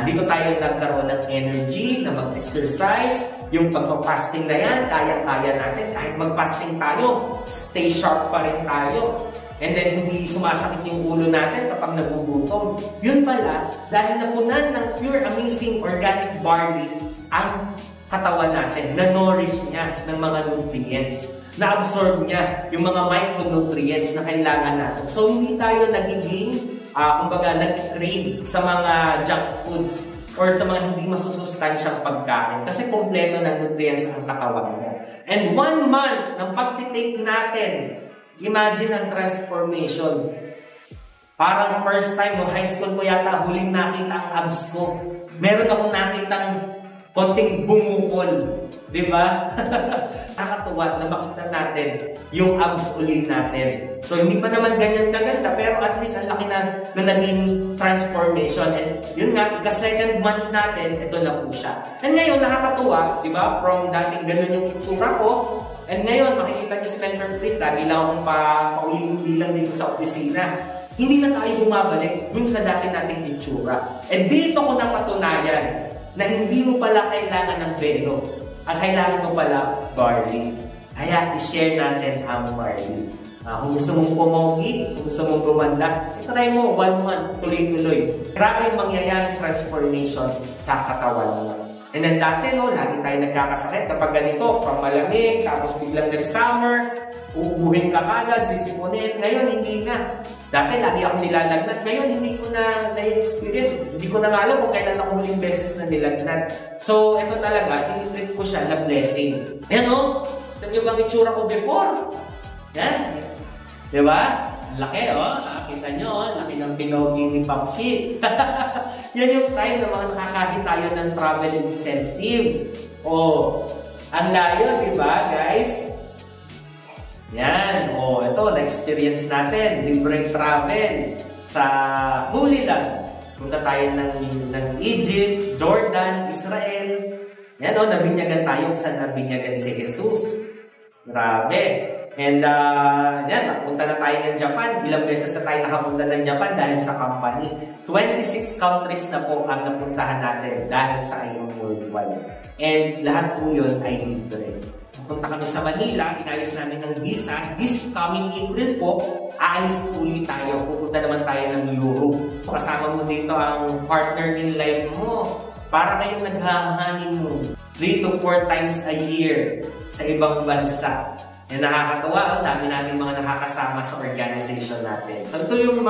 Dito tayo nagkaroon ng energy na mag-exercise. Yung pag-fasting na yan, kaya-kaya natin. Kahit mag-fasting tayo, stay sharp pa rin tayo. And then, hindi sumasakit yung ulo natin kapag nagugutom. Yun pala, dahil napunan ng pure, amazing organic barley ang katawan natin, na-nourish niya ng mga nutrients. Na-absorb niya yung mga micronutrients na kailangan natin. So, hindi tayo nagiging kumbaga, nag-crave sa mga junk foods or sa mga hindi masusustansyang pagkain kasi kompleto ng nutrients ang katawan mo. And 1 month ng pag-take natin, imagine ang transformation. Parang first time, no, high school ko yata, huling nakita ang abs ko. Meron akong nakitang konting bumukol. Diba? Nakakatuwa na makita natin yung abs ulit natin. So, hindi pa naman ganyan kaganda, pero at least ang laki na naging transformation. And yun nga, the second month natin, ito na po siya. And ngayon, nakakatuwa, diba? From dating ganun yung itsura ko, and ngayon, makikita niyo si Mentor Chris, lagi lang akong pauli-uli lang dito sa opisina. Hindi na tayo bumabalik dun sa dati nating itsura. And dito ko napatunayan na hindi mo pala kailangan ng beno. Ang kailangan mo pala, barley. Kaya, i-share natin ang barley. Kung gusto mong pumogi, kung gusto mong gumanda, try mo 1 month, tuloy-tuloy. Grabe yung mangyayaring transformation sa katawan mo. And then dati, no, lagi tayo nagkakasakit kapag ganito, pang malamig, tapos biglang summer, uubuhin ka kagad, sisipunin. Ngayon, hindi na. Dati, lagi akong nilalagnat. Ngayon, hindi ko na na-experience. Hindi ko na nga alam kung kailan ako huling beses na nilagnat. So, ito talaga, tinitreat ko siya na blessing. Ayan o, ito yung bang itsura ko before. Yan. Diba? Laki o. Nakakita nyo o. Laki ng pinogi ni Pakshi. Yan yung time na mga nakakahit tayo ng travel incentive. O, ang layo, diba guys? Yan. O, ito, na-experience natin. Libreng travel sa Holy Land. Punta tayo ng Egypt, Jordan, Israel. Yan o, nabinyagan tayo sa nabinyagan si Jesus. Grabe. And yan, punta na tayo ng Japan. Ilang beses na tayo nakapunta ng Japan dahil sa company. 26 countries na po ang napuntahan natin dahil sa inyong worldwide. And lahat po yun ay libre. Punta kami sa Manila, inayos namin ng visa. This coming April po, aalis po ulit tayo. Pupunta naman tayo ng Europe. Kasama mo dito ang partner in life mo. Para kayong nag-honeymoon 3 to 4 times a year sa ibang bansa. Yan nakakatawa, ang dami natin mga nakakasama sa organization natin. So ito yung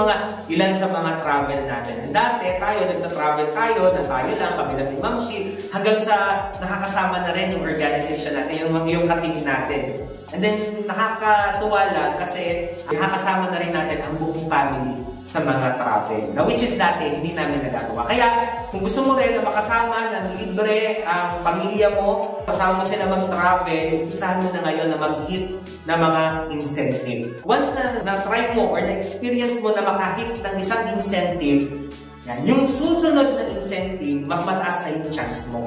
ilan sa mga travel natin. And dati tayo, nagta-travel tayo lang, kami na ni Ma'am Shi, hanggang sa nakakasama na rin yung organization natin, yung ka-team natin. And then nakakatuwa lang kasi nakakasama na rin natin ang buong family sa mga travel. Now, which is dati, hindi namin nagagawa. Kaya, kung gusto mo rin na makasama ng libre ang pamilya mo, kasama mo sila mag-travel, isahan mo na ngayon na mag-hit na mga incentive. Once na na-try mo or na-experience mo na makahit ng isang incentive, yan, yung susunod na incentive, mas mataas na yung chance mo.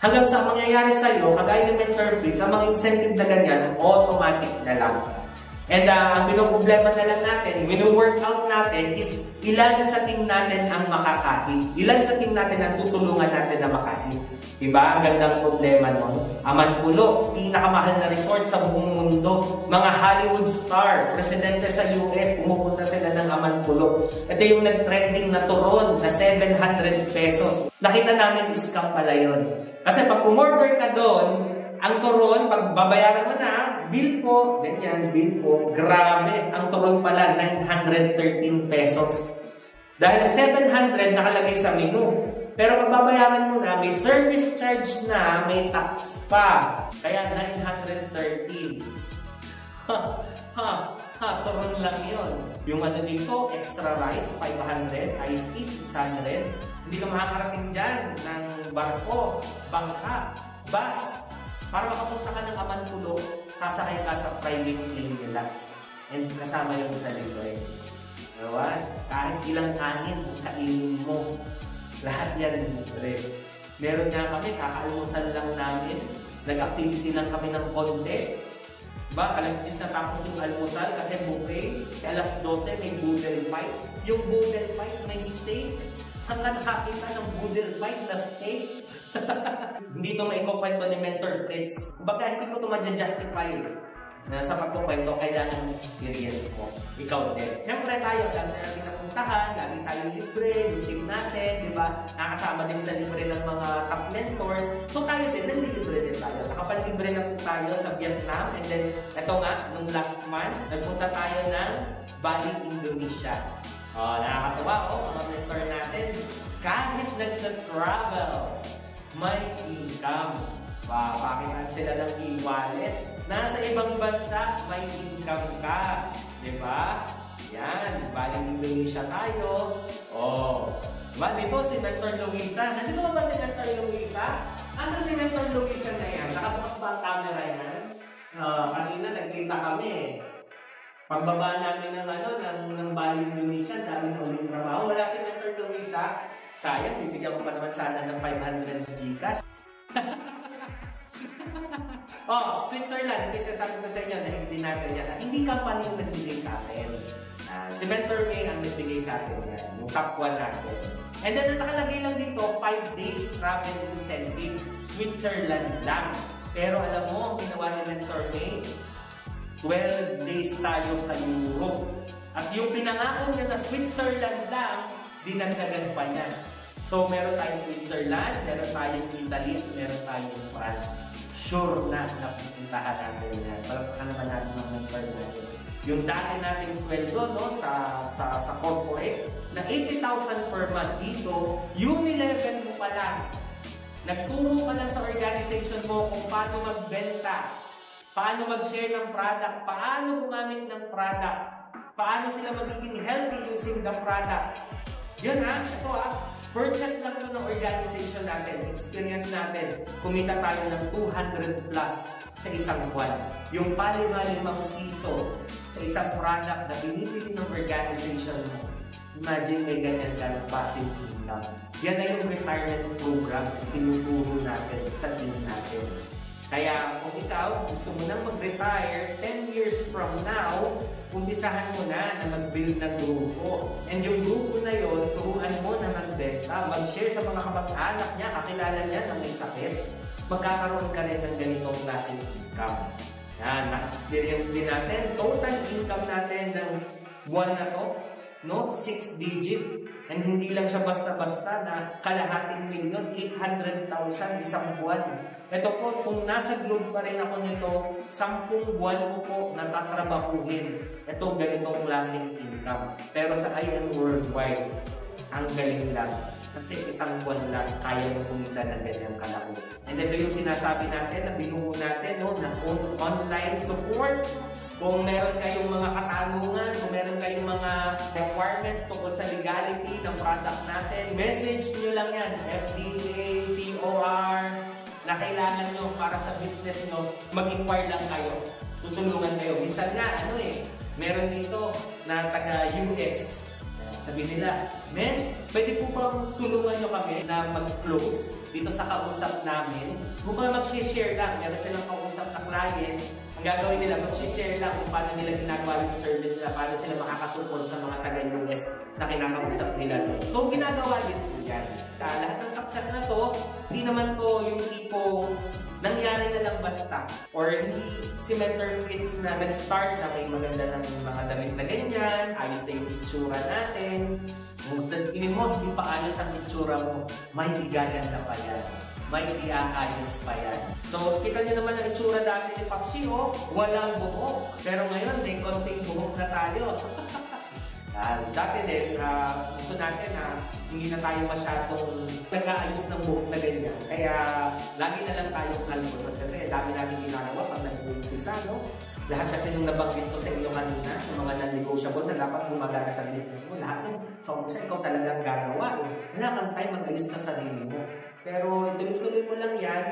Hanggang sa mangyayari sa'yo, kagaya ng mentor bits, ang mga incentive na ganyan, automatic na lang. And ang pinoproblema na lang natin, mino-workout natin is ilan sa team natin ang makakahit. Ilan sa team natin ang tutulungan natin na makahit. Diba? Ang gandang problema nun. Amanpulo, pinakamahal na resort sa buong mundo. Mga Hollywood star, presidente sa US, pumupunta sila ng Amanpulo. Ito yung nag-trending na turon na 700 pesos. Nakita namin scam pala yun. Kasi pag umorder ka doon, ang turon, pag babayaran mo na, bill po, ganyan, bill po, grabe, ang turon pala, 913 pesos. Dahil 700 nakalagay sa menu. Pero pag babayaran mo na, may service charge na, may tax pa. Kaya 913. Turon lang yun. Yung ano dito, extra rice, 500, iced tea, 600. Hindi ka makakarating dyan ng barko, bangka, bus. Para makapunta ka ng Amanpulo, sasakay ka sa private plane nila. And kasama yung sa libre. Diba? Kahit ilang kanin, kainin mo. Lahat yan libre. Meron nga kami, kakaalmusal lang namin. Nag-activity lang kami ng konti. Diba? Alas 10 na tapos yung almusal kasi buffet. Kaya alas 12 may boodle fight. Yung boodle fight may steak. Saan ka nakakita ng boodle fight na steak? Hindi ito maikukwento ni Mentor Fritz. Kumbaga, hindi ko ito ma-justify na sa pagkukwento, kailangan experience mo. Ikaw din. Siyempre tayo, lagi natin napuntahan, lagi tayo libre, yung team natin, di ba? Nakasama din sa libre ng mga top mentors. So tayo din, nandilibre din tayo. Nakapalibre na po tayo sa Vietnam. And then, ito nga, nung last month, nagpunta tayo ng Bali, Indonesia. Nakakatawa, mga mentor natin, kahit nagsa-travel, may income. Pakitaan sila ng e-wallet. Nasa ibang bansa, may income ka. Diba? Yan. Bali Indonesia tayo. Diba? Dito si Mentor Luisa. Nandito ba si Mentor Luisa? Asa si Mentor Luisa na yan? Nakabukas ba ang camera yan? Kanina nagkita kami. Pagbaba namin ng Bali Indonesia, dami na ulit trabaho. Wala si Mentor Luisa. Sayang, bibigyan ko pa naman sana ng 500 Gcash. Switzerland, hindi sasabi ko sa inyo na hindi natin yan. Hindi company yung nagbigay sa atin. Si Mentor May ang nagbigay sa atin yan. Yung top 1 natin. And then, nakalagay lang dito, 5 days travel incentive. Switzerland lang. Pero alam mo, ang ginawa ni Mentor May, 12 days tayo sa Europe. At yung pinangako niya na Switzerland lang, dinagdagan pa niya. So, meron tayong Switzerland, meron tayong Italy, meron tayong France. Sure na napupuntahan natin yan. Palapakahan naman natin ng mentor natin. Yung dati nating sweldo, no, sa corporate, na 80,000 per month dito, Unilevel mo pa lang. Nagturo ka lang sa organization mo kung paano magbenta, paano mag-share ng product, paano gumamit ng product, paano sila magiging healthy using the product. Yun ito purchase lang ito ng organization natin, experience natin, kumita tayo ng 200 plus sa isang buwan. Yung pali-5 piso sa isang product na binibili ng organization mo. Imagine may ganyan ka ng passive income. Yan na yung retirement program na tinuturo natin sa team natin. Kaya kung ikaw gusto mo nang mag-retire 10 years from now, umpisahan mo na mag-build ng grupo. And yung grupo na yon, turuan mo na magbenta, mag-share sa mga kamag-anak niya, kakilala niya na may sakit, magkakaroon ka rin ng ganitong klaseng income. Yan, na-experience din natin. Total income natin ng buwan na to, 6 digit. And hindi lang siya basta-basta na kalahating milyon, 800,000 isang buwan. Ito po, kung nasa globe pa rin ako nito, 10 buwan ko po natatrabahuhin itong ganitong klaseng income. Pero sa IM Worldwide, ang galing lang. Kasi isang buwan lang, kaya mo kumita ng ganyang kalaki. And ito yung sinasabi natin, na binuo natin, na online support. Kung meron kayong mga katanungan, kung meron kayong mga requirements tungkol sa legality ng product natin, message nyo lang yan, FDA, COR, na kailangan nyo para sa business nyo, mag-inquire lang kayo. Tutulungan kayo. Minsan nga, meron dito na taga-US. Sabi nila, Mens, pwede po bang tulungan nyo kami na mag-close dito sa kausap namin? Kung ba mag-share lang, meron silang kausap na client, ang gagawin nila, mag-share lang kung paano nila ginagawa yung service nila, paano sila makakasupport sa mga taga-US na kinakausap nila. So, ginagawa din po yan. Lahat ng success na to, hindi naman to yung tipong nangyari na lang basta. Or hindi si Mentor Fritz na nag-start na may maganda ng mga damit na ganyan, ayos na yung itsura natin. Kung sa tingin mo, hindi pa ayos ang itsura mo, may igaganda pa yan. May iaayos pa yan. So, kita nyo naman ang itsura dati ni Papsi, walang buhok. Pero ngayon, may konting buhok na tayo. Dati din, gusto natin na hindi na tayo masyadong nag-aayos ng buhok na ganyan. Kaya, lagi na lang tayong kalbo. Kasi dami natin ginagawa pag nag-uumpisa, Lahat kasi nung nabanggit ko sa inyo kanina, yung mga non-negotiable na dapat gumagana sa business mo, lahat ng sa umpisa ikaw talagang gagawa. Wala kang time mag-ayos na sarili mo. Pero tuloy-tuloy mo lang yan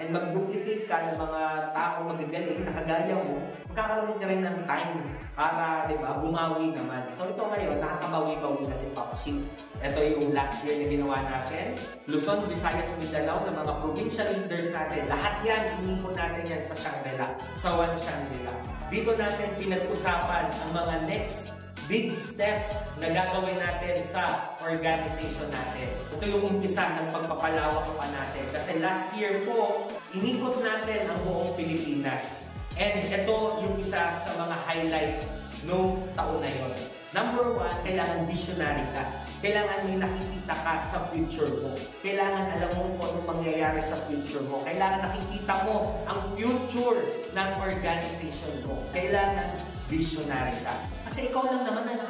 and mag-duplicate ka ng mga taong magagaling na kagaya mo, magkakaroon ka rin ng time para, bumawi naman. So ito ngayon, nakakabawi-bawi na si Papsi. Ito yung last year na ginawa natin. Luzon, Visayas, Mindanao, ng mga provincial leaders natin. Lahat yan, inipon natin yan sa Shangri-La, sa One Shangri-La. Dito natin pinag-usapan ang mga next big steps na gagawin natin sa organization natin. Ito yung umpisa ng pagpapalawak pa natin. Kasi last year po, inikot natin ang buong Pilipinas. And ito yung isa sa mga highlight noong taon na yun. Number 1, kailangan visionary ka. Kailangan may nakikita ka sa future mo. Kailangan alam mo kung anong mangyayari sa future mo. Kailangan nakikita mo ang future ng organization mo. Kailangan visionary ka. Kasi ikaw lang naman ang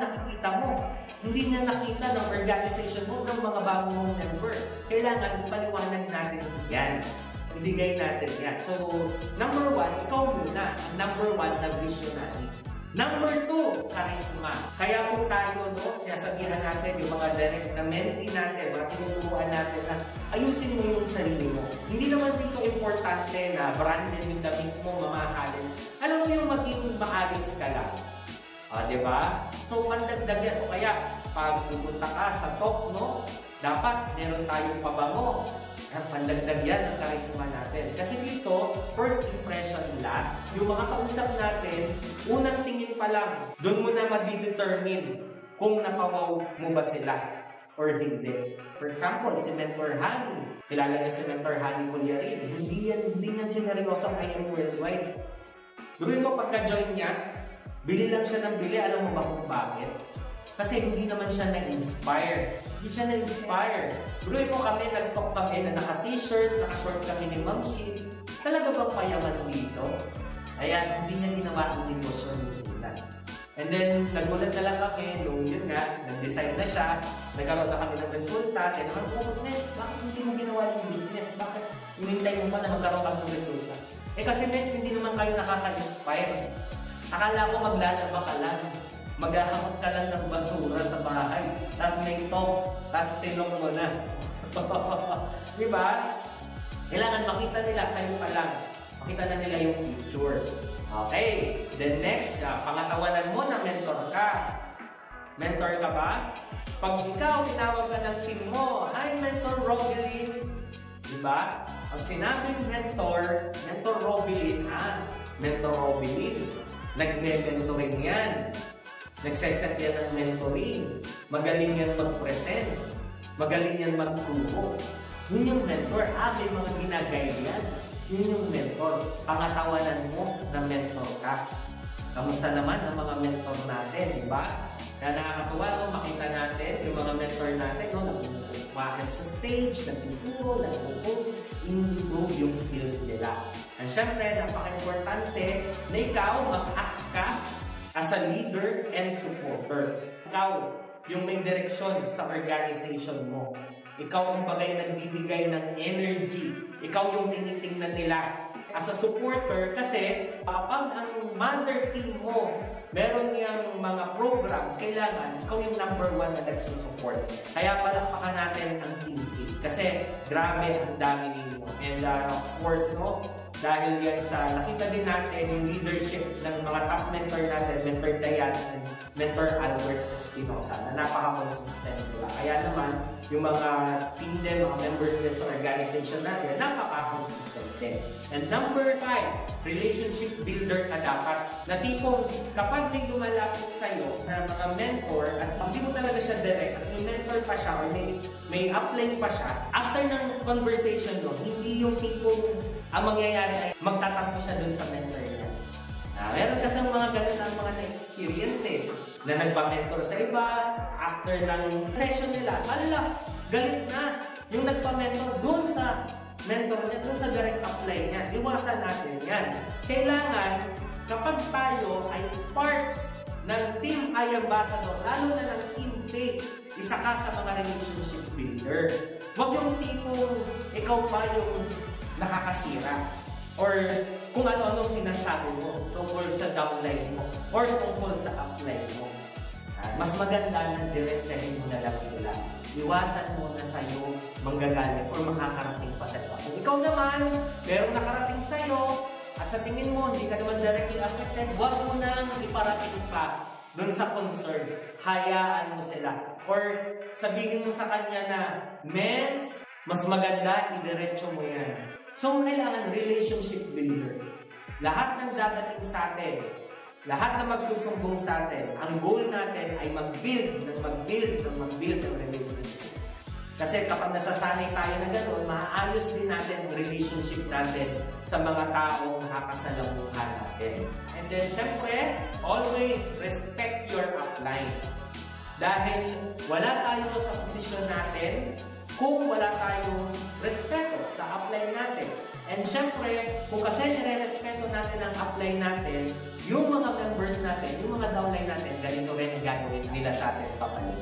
nakikita mo. Hindi na nakita ng organization mo ng mga bago mong member. Kailangan paliwanag natin yan. Ibigay natin yan. So, number 1, ikaw muna. Number 1 na visionary. Number 2, charisma. Kaya kung tayo, sinasabihan natin yung mga direct na mentee natin, mga tinuturuan natin na ayusin mo yung sarili mo. Hindi naman dito importante na branded yung damit mo, mamahalin. Alam mo yung maging maayos ka lang. Diba? So, pandagdag yan. O kaya, pag pupunta ka sa talk, dapat meron tayong pabango. Pandagdag yan ang charisma natin. Kasi dito, first impression last. Yung mga kausap natin, unang tingin pa lang, doon mo na madidetermine kung napawaw mo ba sila or hindi. For example, si Mentor Hani. Kilala niyo si Mentor Hani Kulyarin. Hindi yan sineryoso ang IM Worldwide. Gawin ko pagka-join niya, bili lang siya ng bili. Alam mo ba kung bakit? Kasi hindi naman siya na-inspire. Hindi siya na-inspire. Tuloy po kami, nag-talk kami na naka-t-shirt, naka-short kami ni Ma'am Shi. Talaga bang payaman dito? Ayan, hindi niya ginawa ang negosyo ni Kulan. And then, nagulat na lang kami, yun nga, nag-decide na siya, nagkaroon na kami ng resulta, and naman, next, bakit hindi mo ginawa yung business? Bakit hinintay mo pa na magkaroon kami ng resulta? Kasi next, hindi naman kayo nakaka-inspire. Akala ko maglalaba ka lang, maghahamot ka lang ng basura sa bahay, tapos may top, tapos tinong mo na. Diba? Kailangan makita nila sa'yo pa lang. Makita na nila yung future. Okay. Then next, pangatawanan mo na mentor ka. Mentor ka ba? Pag ikaw, tinawag ka ng team mo, hi, Mentor Robilin. Diba? Pag sinabing mentor, Mentor Robilin, Mentor Robilin. Nag-mentoring yan. Nagsiset yan ng mentoring. Magaling yan mag-present. Magaling yan magturo. Yun yung mentor. May mga ginagay yan. Yun yung mentor. Pangatawanan mo na mentor ka. Kamusta naman ang mga mentor natin, di ba? Na nakakatuwa, no? Makita natin yung mga mentor natin, no? Nag-umakit sa stage, nag-tuturo, nag-propose, improve yung skills nila. And syempre, napaka-importante na ikaw mag-act ka as a leader and supporter. Ikaw yung may direksyon sa organization mo. Ikaw ang bagay nagbibigay ng energy. Ikaw yung tinitingnan nila as a supporter kasi kapag ang mother team mo meron niyang mga programs, kailangan ikaw yung number 1 na nagsusupport. Kaya palakpakan natin ang team team. Kasi grabe ang dami ninyo. And of course, no, dahil yan sa nakita din natin yung leadership ng mga top mentor natin, Mentor Dayan and Mentor Albert Espinosa, na napaka-consistent nila. Kaya naman, yung mga team din, mga members din sa organization natin, napaka-consistent din. And number 5, relationship builder ka dapat. Na tipong kapag may lumalapit sa'yo na mga mentor at hindi mo talaga siya direct at may mentor pa siya or may upline pa siya, after ng conversation no, hindi yung tipong ang mangyayari ay magtatampo siya dun sa mentor niya. Meron kasi mga ganun ang mga na-experience na nagpa-mentor sa iba, after ng session nila, galit na yung nagpa-mentor dun sa mentor niya, dun sa direct apply niya. Iwasan natin yan. Kailangan, kapag tayo ay part ng Team I Ambassador, lalo na ng Team Faith, isa ka sa mga relationship builder. Huwag yung tipong ikaw pa yung nakakasira or kung ano-ano sinasabi mo tungkol sa downline mo or tungkol sa upline mo. Mas maganda na diretsahin mo na lang sila. Iwasan mo na sa'yo manggagaling or makakarating pa sa iba. Kung ikaw naman, merong nakarating sa'yo at sa tingin mo hindi ka naman directly affected, huwag mo nang iparating pa doon sa concern. Hayaan mo sila. Or sabihin mo sa kanya na, Mens, mas maganda, idiretso mo yan. So, kailangan relationship builder. Lahat ng dadating sa atin, lahat na magsusumbong sa atin, ang goal natin ay mag-build ng relationship. Kasi kapag nasasanay tayo na gano'n, maayos din natin ang relationship natin sa mga taong nakakasalamuha natin. And then, syempre, always respect your upline. Dahil wala tayo sa posisyon natin kung wala tayong respeto sa upline natin. And syempre, kung kasi nire-respeto natin ang upline natin, yung mga members natin, yung mga downline natin, ganito rin ang gagawin nila sa atin papalit.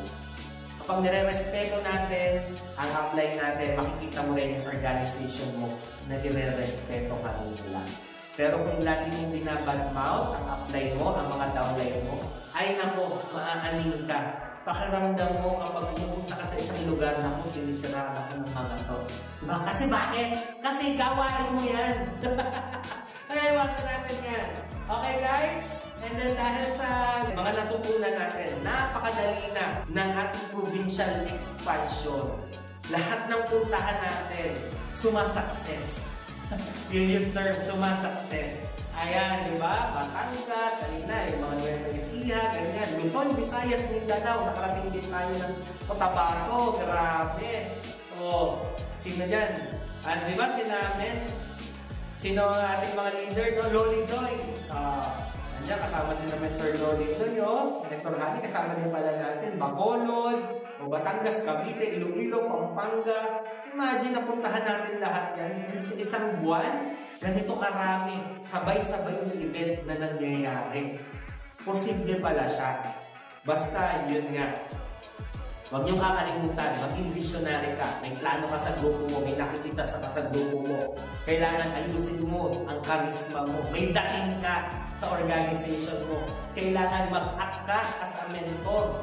Kapag nire-respeto natin ang upline natin, makikita mo rin yung organization mo na nire-respeto ka nila. Pero kung lagi mong binabadmouth ang upline mo, ang mga downline mo, ay nako, maaaning ka. Pakiramdam mo kapag pumunta ka sa isang lugar na kung sinisiraan ako ng mga to. Diba? Kasi bakit? Kasi gawain mo yan. Kaya iwasan natin yan. Okay guys? And then dahil sa mga natutunan natin, napakadali na ng ating provincial expansion. Lahat ng puntahan natin, sumasukses. Yun yung term, sumasukses. Ayan, di ba? Batangas, kanina, yung mga Nueva Ecija, ganyan. Luzon, Visayas, Mindanao, nakarating din tayo ng Cotabato, grabe. O, sino dyan? Di ba, sino ang ating mga leader, no? Loli Doy. Andiyan, kasama sila Mentor Loli Doy, Mentor Hani, kasama din pala natin. Bacolod, Batangas, Cavite, Iloilo, Pampanga. Imagine, napuntahan natin lahat yan. Sa isang buwan, ganito karami, sabay-sabay yung event na nangyayari. posible pala siya. Basta, yun nga. Huwag niyong kakalimutan, maging visionary ka. May plano ka sa grupo mo, may nakikita sa grupo mo. Kailangan ayusin mo ang karisma mo. May dating ka sa organization mo. Kailangan mag-act ka as a mentor.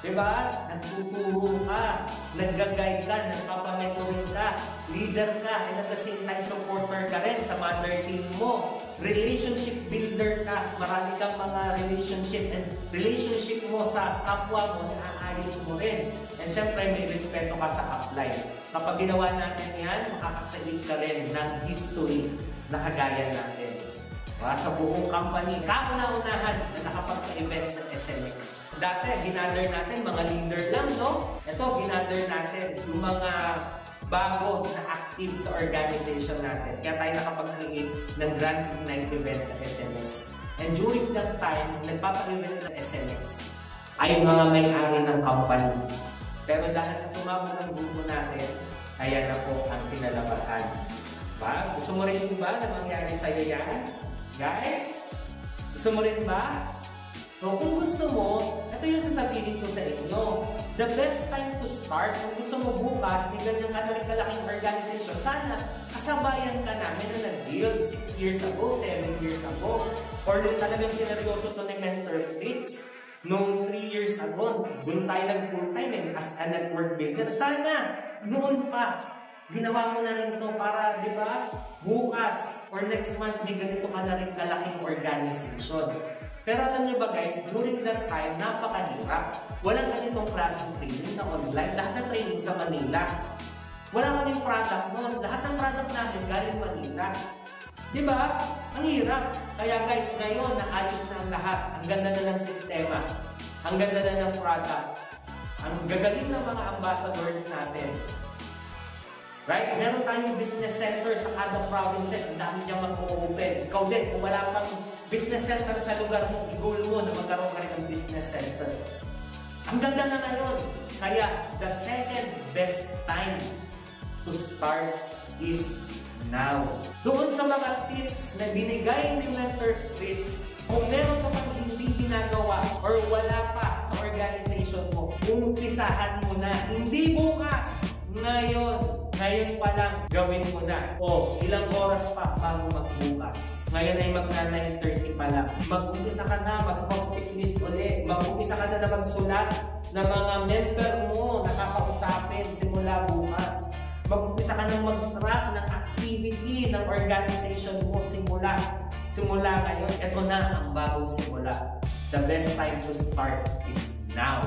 Diba? Nagtuturo ka, nag-guide ka, nagpapamentoring ka, leader ka, and at the same time supporter ka rin sa mother team mo. Relationship builder ka, marami kang mga relationship mo sa kapwa mo, naayos mo rin. And syempre, may respeto ka sa upline. Kapag ginawa natin yan, makakakalik ka rin ng history na kagaya natin. Sa buong company, kauna-unahan na nakapagpa-event sa SMX. Dati, ginather natin mga leader lang, no? Ito, ginather natin yung mga bago na active sa organization natin. Kaya tayo nakapag-create ng Grand Ignite event sa SMX. And during that time, nagpapa-event ng SMX ay mga may-ari ng company. Pero dahil sa sumabog ng grupo natin, ayan na po ang pinalabasan. Gusto mo rin ba na mangyari sa'yo yan? Guys, gusto mo rin ba? So kung gusto mo, ito yung sasabihin ko sa inyo. The best time to start, kung gusto mo bukas, may ganyan ka na rin kalaking organization, sana kasabayan ka namin na nag-deal 6 years ago, 7 years ago, or nung talagang sineryoso to ng mentor fits, nung 3 years ago, doon tayo nag-full-time as a network builder. Sana, noon pa, ginawa mo na rin ito para, di ba, bukas or next month, may ganito ka na rin kalaking organization. Pero alam niyo ba guys, during that time, napakahirap. Walang ganitong klaseng training na online. Lahat ng training sa Manila. Wala kaming product noon. Lahat ng product namin galing Manila. Di ba? Ang hirap. Kaya guys, ngayon, naayos na ang lahat. Ang ganda na ng sistema. Ang ganda na ng product. Ang gagaling ng mga ambassadors natin. Right? Meron tayong business center sa kada provinces. Ang dami niyang mag-open. Ikaw din, kung wala pang business center sa lugar mo, i-goal mo na magkaroon ka rin ng business center. Ang ganda na ngayon. Kaya, the second best time to start is now. Doon sa mga tips na binigay ni Mentor Fritz, kung meron ka pang hindi ginagawa or wala pa sa organization mo, umpisahan mo na. Hindi bukas. Ngayon pa lang, gawin mo na. O, ilang oras pa bago magbukas. Ngayon ay magna-9:30 pa lang. Mag-umpisa ka na, mag-prospect list ulit. Mag-umpisa ka na magsulat ng mga member mo na kakausapin simula bukas. Mag-umpisa ka na mag-track ng activity ng organization mo simula ngayon. Ito na ang bagong simula. The best time to start is now.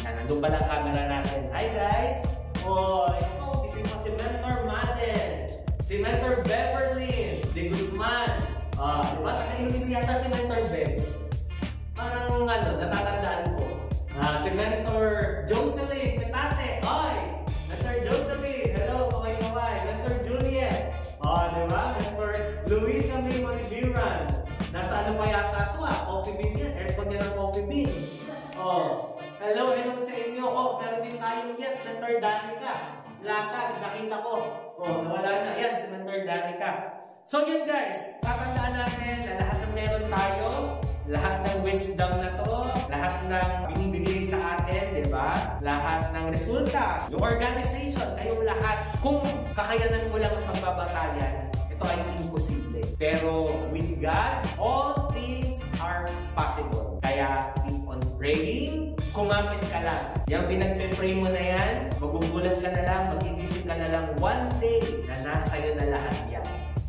Nandun pa lang camera natin. Hi guys! Ito, si Mentor Madden, si Mentor Beverly, si Guzman. Diba? Nakailin yata si Mentor Bev. Parang natatandaan ko. Si Mentor Jocelyn, Tate. Mentor Jocelyn, hello, kaway-kaway. Mentor Juliet. Diba? Mentor Luisa May Manibiran. Nasa ano pa yata ito Coffee bean yan. Aircon yan ang coffee bean. Hello sa inyo. Meron din tayo yan. Mentor Danica. Latag, nakita ko. Nawala na. Yan, si Mentor Danica. So yun guys, tatandaan natin na lahat ng meron tayo, lahat ng wisdom na to, lahat ng binibigay sa atin, di ba? Lahat ng resulta, yung organization, kayong lahat, kung kakayanan mo lang ang pagbabatayan, ito ay imposible. Pero with God, all things are possible. Kaya keep on praying, kumapit ka lang. Yung pinagpe-pray mo na yan, magugulat ka na lang, magigising ka na lang one day na nasa iyo na lahat yan.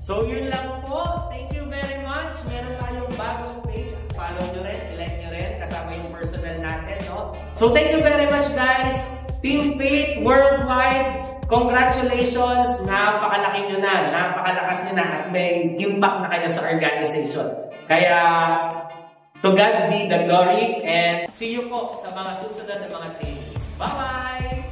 So yun lang po. Thank you very much. Meron tayong bagong page. Follow nyo rin, like nyo rin, kasama yung personal natin, no? So thank you very much guys. Team Faith Worldwide, congratulations. Napakalaki nyo na, napakalakas nyo na at may impact na kayo sa organization. Kaya to God be the glory and see you po sa mga susunod na mga trainings. Bye-bye!